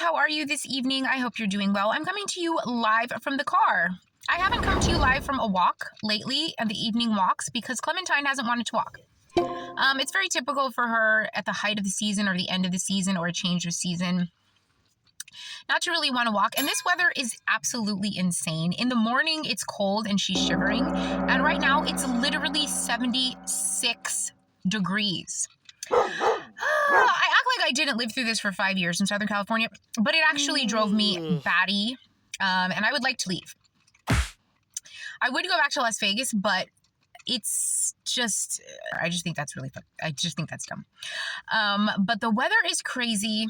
how are you this evening? I hope you're doing well. I'm coming to you live from the car. I haven't come to you live from a walk lately, and the evening walks, because Clementine hasn't wanted to walk. It's very typical for her at the height of the season or the end of the season or a change of season not to really want to walk. And this weather is absolutely insane. In the morning, it's cold and she's shivering. And right now, it's literally 76 degrees. I act like I didn't live through this for 5 years in Southern California, but it actually drove me batty, and I would like to leave. I would go back to Las Vegas, but it's just, I just think that's really fun. I just think that's dumb. But the weather is crazy.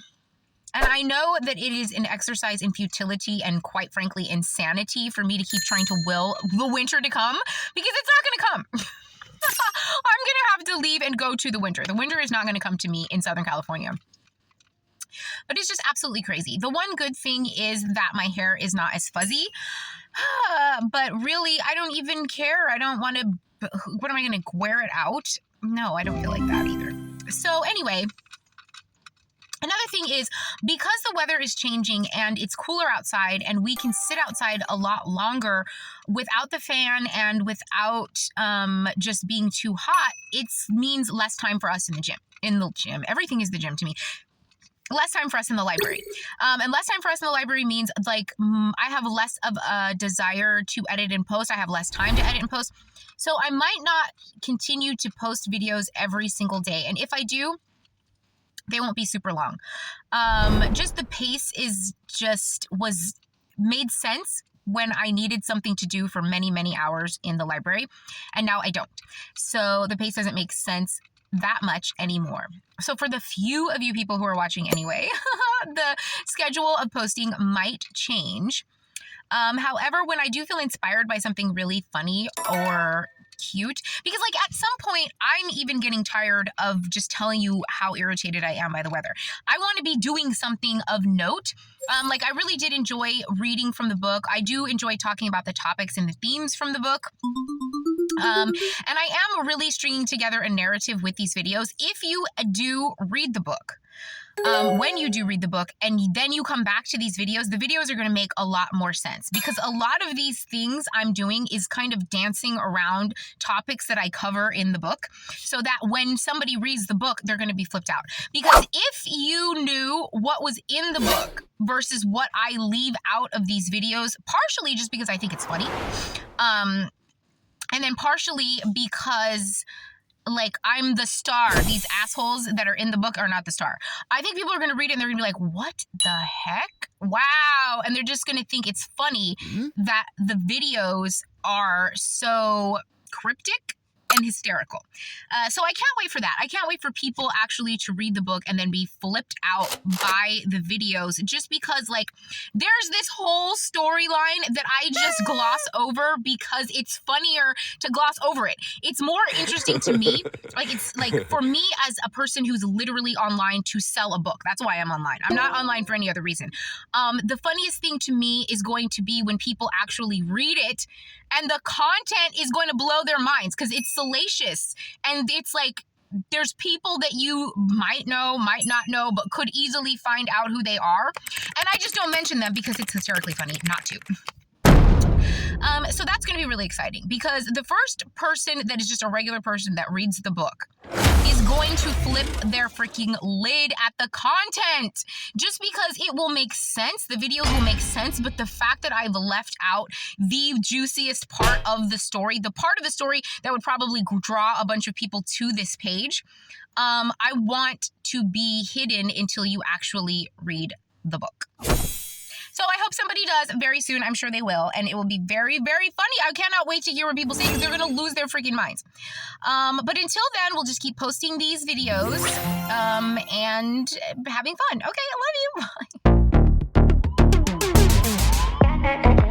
And I know that it is an exercise in futility and, quite frankly, insanity for me to keep trying to will the winter to come, because it's not going to come. I'm going to have to leave and go to the winter. The winter is not going to come to me in Southern California. But it's just absolutely crazy. The one good thing is that my hair is not as fuzzy. But really, I don't even care. I don't want to, what am I going to wear it out? No, I don't feel like that either. So anyway, another thing is, because the weather is changing and it's cooler outside and we can sit outside a lot longer without the fan and without just being too hot, it means less time for us in the gym. Everything is the gym to me. Less time for us in the library. And less time for us in the library means, like, I have less of a desire to edit and post. I have less time to edit and post. So I might not continue to post videos every single day. And if I do, they won't be super long. Just the pace was made sense when I needed something to do for many, many hours in the library. And now I don't. So the pace doesn't make sense that much anymore. So for the few of you people who are watching anyway, the schedule of posting might change. However, when I do feel inspired by something really funny or cute, because like at some point I'm even getting tired of just telling you how irritated I am by the weather. I want to be doing something of note. Like I really did enjoy reading from the book. I do enjoy talking about the topics and the themes from the book. And I am really stringing together a narrative with these videos. If you do read the book, when you do read the book and then you come back to these videos, the videos are going to make a lot more sense, because a lot of these things I'm doing is kind of dancing around topics that I cover in the book, so that when somebody reads the book, they're going to be flipped out. Because if you knew what was in the book versus what I leave out of these videos, partially just because I think it's funny, and then partially because, like, I'm the star. These assholes that are in the book are not the star. I think people are going to read it and they're going to be like, what the heck? Wow. And they're just going to think it's funny that the videos are so cryptic and hysterical. So I can't wait for that. I can't wait for people actually to read the book and then be flipped out by the videos, just because, like, there's this whole storyline that I just gloss over because it's funnier to gloss over it. It's more interesting to me. Like, it's like, for me as a person who's literally online to sell a book, that's why I'm online. I'm not online for any other reason. The funniest thing to me is going to be when people actually read it and the content is going to blow their minds, because it's salacious. And it's like, there's people that you might know, might not know, but could easily find out who they are. And I just don't mention them because it's hysterically funny not to. So that's going to be really exciting, because the first person that is just a regular person that reads the book is going to flip their freaking lid at the content, just because it will make sense. The videos will make sense, but the fact that I've left out the juiciest part of the story, the part of the story that would probably draw a bunch of people to this page, I want to be hidden until you actually read the book. So I hope somebody does very soon. I'm sure they will. And it will be very, very funny. I cannot wait to hear what people say, because they're going to lose their freaking minds. But until then, we'll just keep posting these videos and having fun. Okay, I love you. Bye.